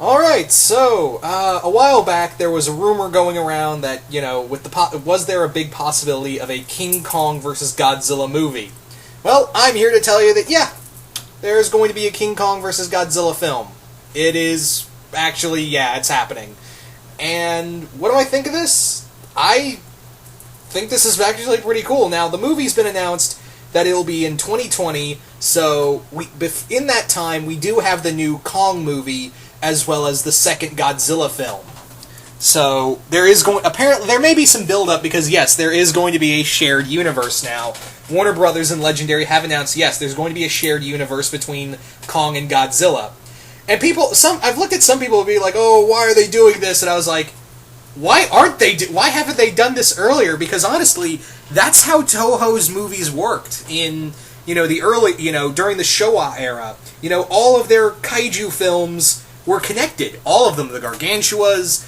Alright, so, a while back there was a rumor going around that, was there a big possibility of a King Kong versus Godzilla movie? Well, I'm here to tell you that, yeah, there's going to be a King Kong versus Godzilla film. It is, actually, yeah, it's happening. And what do I think of this? I think this is actually pretty cool. Now, the movie's been announced that it'll be in 2020, so in that time, we do have the new Kong movie, as well as the second Godzilla film. So apparently there may be some build-up because yes, there is going to be a shared universe now. Warner Brothers and Legendary have announced yes, there's going to be a shared universe between Kong and Godzilla. And I've looked at some people and be like, "Oh, why are they doing this?" And I was like, "Why haven't they done this earlier?" Because honestly, that's how Toho's movies worked in the early during the Showa era. All of their kaiju films were connected. All of them, the Gargantuas,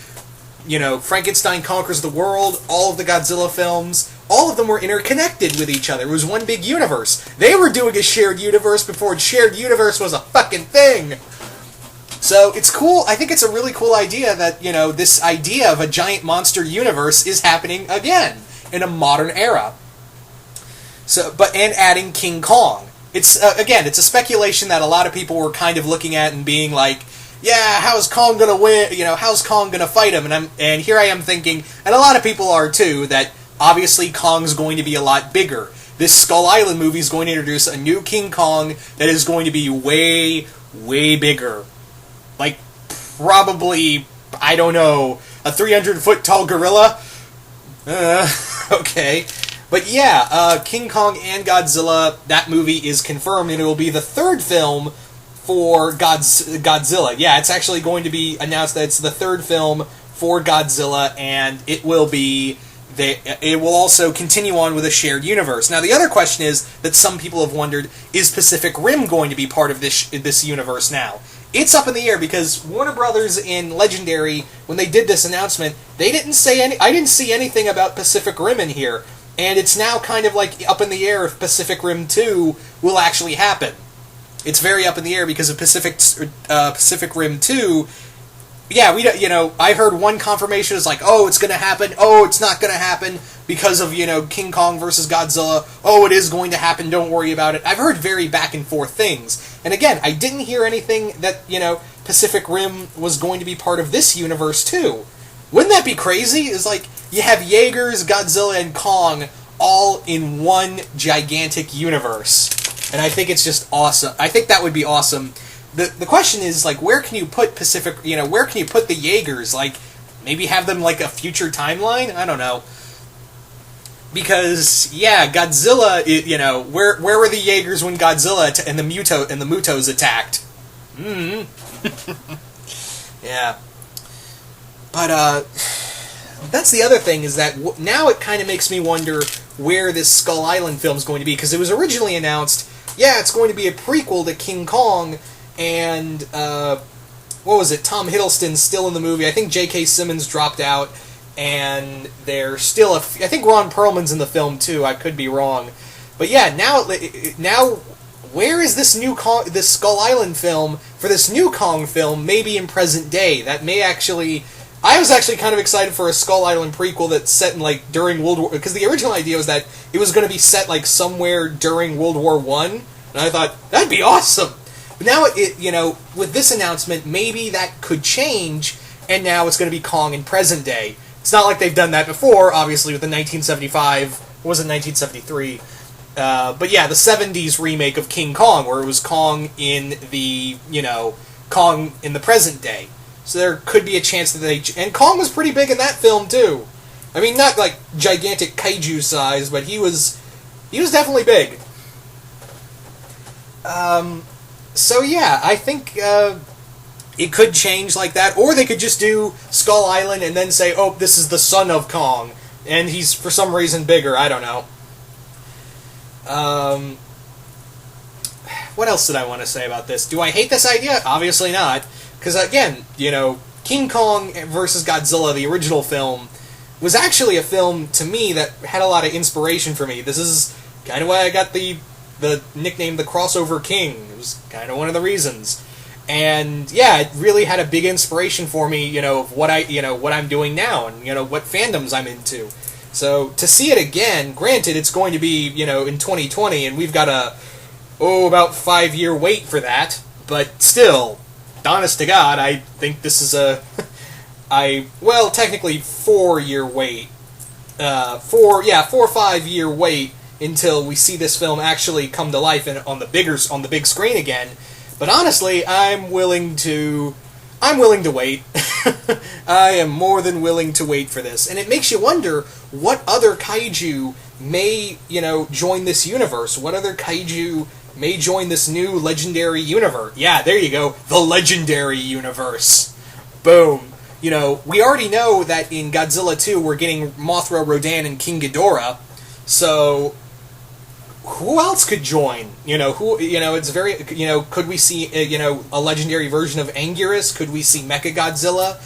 Frankenstein Conquers the World, all of the Godzilla films, all of them were interconnected with each other. It was one big universe. They were doing a shared universe before shared universe was a fucking thing. So it's cool. I think it's a really cool idea that, this idea of a giant monster universe is happening again in a modern era. And adding King Kong. It's a speculation that a lot of people were kind of looking at and being like, yeah, how's Kong gonna win? How's Kong gonna fight him? And here I am thinking, and a lot of people are too, that obviously Kong's going to be a lot bigger. This Skull Island movie is going to introduce a new King Kong that is going to be way, way bigger. Like, probably, I don't know, a 300-foot tall gorilla? Okay. But yeah, King Kong and Godzilla, that movie is confirmed, and it will be the third film for Godzilla. Yeah, it's actually going to be announced that it's the third film for Godzilla, and it will also continue on with a shared universe. Now, the other question is that some people have wondered: is Pacific Rim going to be part of this universe now? It's up in the air because Warner Brothers and Legendary, when they did this announcement, they didn't say I didn't see anything about Pacific Rim in here, and it's now kind of like up in the air if Pacific Rim 2 will actually happen. It's very up in the air because of Pacific Rim 2. Yeah, I heard one confirmation is like, oh, it's going to happen. Oh, it's not going to happen because of, King Kong versus Godzilla. Oh, it is going to happen. Don't worry about it. I've heard very back and forth things. And again, I didn't hear anything that, Pacific Rim was going to be part of this universe too. Wouldn't that be crazy? It's like you have Jaegers, Godzilla, and Kong all in one gigantic universe. And I think it's just awesome. I think that would be awesome. The question is, like, where can you put where can you put the Jaegers? Like, maybe have them, like, a future timeline? I don't know. Because, yeah, Godzilla, where were the Jaegers when Godzilla and the Mutos attacked? Yeah. But, that's the other thing, is that now it kind of makes me wonder where this Skull Island film is going to be, because it was originally announced, yeah, it's going to be a prequel to King Kong, and, what was it, Tom Hiddleston's still in the movie. I think J.K. Simmons dropped out, and there's still I think Ron Perlman's in the film, too. I could be wrong. But yeah, now where is this this Skull Island film for this new Kong film, maybe in present day? That may actually... I was actually kind of excited for a Skull Island prequel that's set in, like, during World War... Because the original idea was that it was going to be set, like, somewhere during World War I. And I thought, that'd be awesome! But now, with this announcement, maybe that could change, and now it's going to be Kong in present day. It's not like they've done that before, obviously, with the 1975... What was it, 1973? But yeah, the 70s remake of King Kong, where it was Kong in the, Kong in the present day. So there could be a chance that and Kong was pretty big in that film, too. I mean, not, like, gigantic kaiju size, but he was definitely big. So yeah, I think, it could change like that, or they could just do Skull Island and then say, oh, this is the son of Kong, and he's, for some reason, bigger, I don't know. What else did I want to say about this? Do I hate this idea? Obviously not. Because, again, King Kong versus Godzilla, the original film, was actually a film, to me, that had a lot of inspiration for me. This is kind of why I got the nickname The Crossover King. It was kind of one of the reasons. And yeah, it really had a big inspiration for me, of what what I'm doing now, and what fandoms I'm into. So to see it again, granted, it's going to be in 2020, and we've got about 5-year wait for that. But still, honest to God, I think this is technically 4-year wait. 4 or 5 year wait until we see this film actually come to life on the big screen again. But honestly, I'm willing to wait. I am more than willing to wait for this. And it makes you wonder what other kaiju may, join this universe. What other kaiju may join this new legendary universe. Yeah, there you go. The legendary universe. Boom. We already know that in Godzilla 2 we're getting Mothra, Rodan, and King Ghidorah. So who else could join? It's very, could we see, a legendary version of Anguirus? Could we see Mechagodzilla?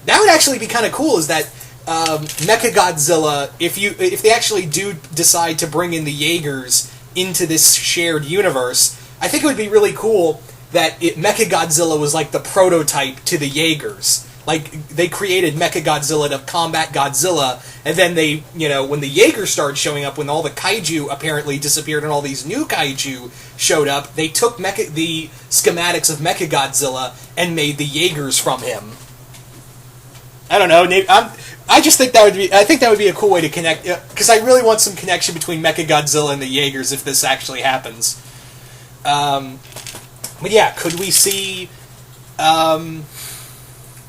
That would actually be kind of cool, is that Mechagodzilla, if they actually do decide to bring in the Jaegers into this shared universe, I think it would be really cool that Mechagodzilla was like the prototype to the Jaegers. Like, they created Mechagodzilla to combat Godzilla, and then they, when the Jaeger started showing up, when all the kaiju apparently disappeared and all these new kaiju showed up, they took the schematics of Mechagodzilla and made the Jaegers from him. I don't know, I just think that would be a cool way to connect, because I really want some connection between Mechagodzilla and the Jaegers if this actually happens. But yeah, could we see,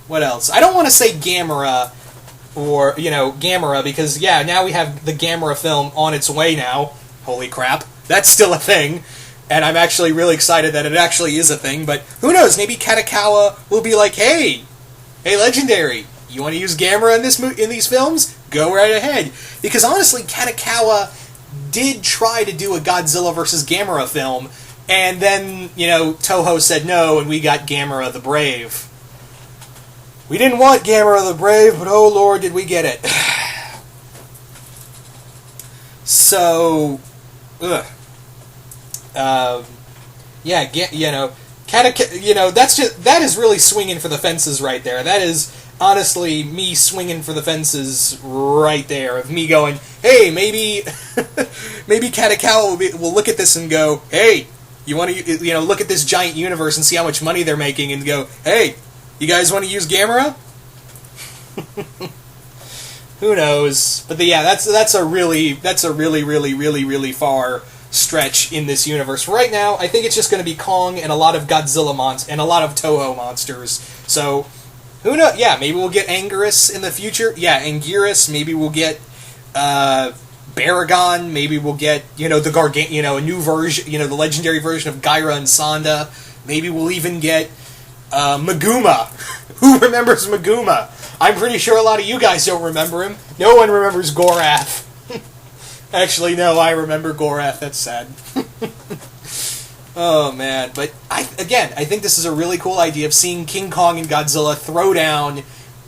what else? I don't want to say Gamera, or, Gamera, because, yeah, now we have the Gamera film on its way now. Holy crap. That's still a thing. And I'm actually really excited that it actually is a thing, but who knows? Maybe Katakawa will be like, hey, Legendary, you want to use Gamera in these films? Go right ahead. Because honestly, Katakawa did try to do a Godzilla vs. Gamera film, and then, Toho said no, and we got Gamera the Brave. We didn't want Gamera the Brave, but oh lord, did we get it. So, that is really swinging for the fences right there. That is honestly me swinging for the fences right there, of me going, hey, maybe Katakawa will look at this and go, hey, you want to, look at this giant universe and see how much money they're making, and go, hey, you guys want to use Gamera? Who knows? But that's a really far stretch in this universe. Right now, I think it's just going to be Kong and a lot of Godzilla and a lot of Toho monsters. So, who knows? Yeah, maybe we'll get Anguirus in the future. Yeah, Anguirus. Maybe we'll get Baragon. Maybe we'll get the a new version, the legendary version of Gyra and Sonda. Maybe we'll even get Maguma. Who remembers Maguma? I'm pretty sure a lot of you guys don't remember him. No one remembers Gorath. Actually, no, I remember Gorath. That's sad. Oh, man. But, I think this is a really cool idea of seeing King Kong and Godzilla throw down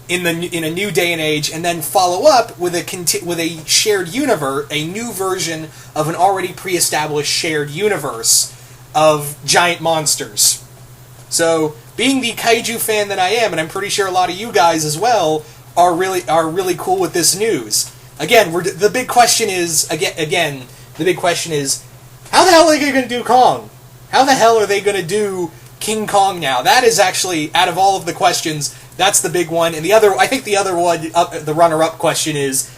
in a new day and age, and then follow up with a shared universe, a new version of an already pre-established shared universe of giant monsters. So, being the kaiju fan that I am, and I'm pretty sure a lot of you guys as well, are really cool with this news. Again, the big question is, how the hell are they going to do Kong? How the hell are they going to do King Kong now? That is actually, out of all of the questions, that's the big one. And I think the other one, the runner-up question is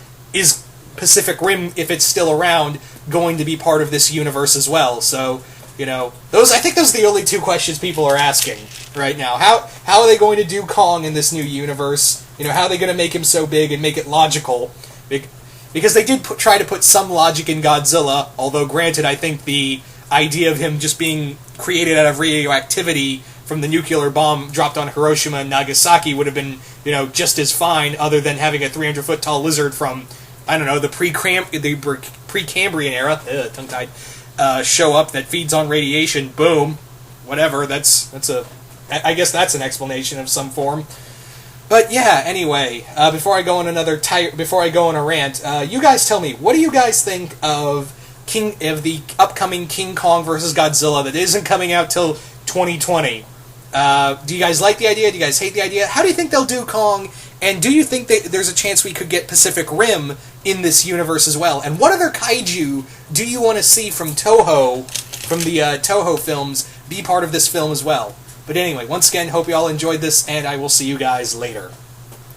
Pacific Rim, if it's still around, going to be part of this universe as well? So, I think those are the only two questions people are asking right now. How are they going to do Kong in this new universe? How are they going to make him so big and make it logical? Because they did try to put some logic in Godzilla, although granted, I think the idea of him just being created out of radioactivity from the nuclear bomb dropped on Hiroshima and Nagasaki would have been, just as fine, other than having a 300-foot tall lizard from, I don't know, the Precambrian era, tongue-tied, show up that feeds on radiation. Boom, whatever. I guess that's an explanation of some form. But yeah, anyway, before I go on a rant, you guys tell me, what do you guys think of the upcoming King Kong vs. Godzilla that isn't coming out till 2020? Do you guys like the idea? Do you guys hate the idea? How do you think they'll do Kong? And do you think that there's a chance we could get Pacific Rim in this universe as well? And what other kaiju do you want to see from Toho, from the Toho films, be part of this film as well? But anyway, once again, hope you all enjoyed this, and I will see you guys later.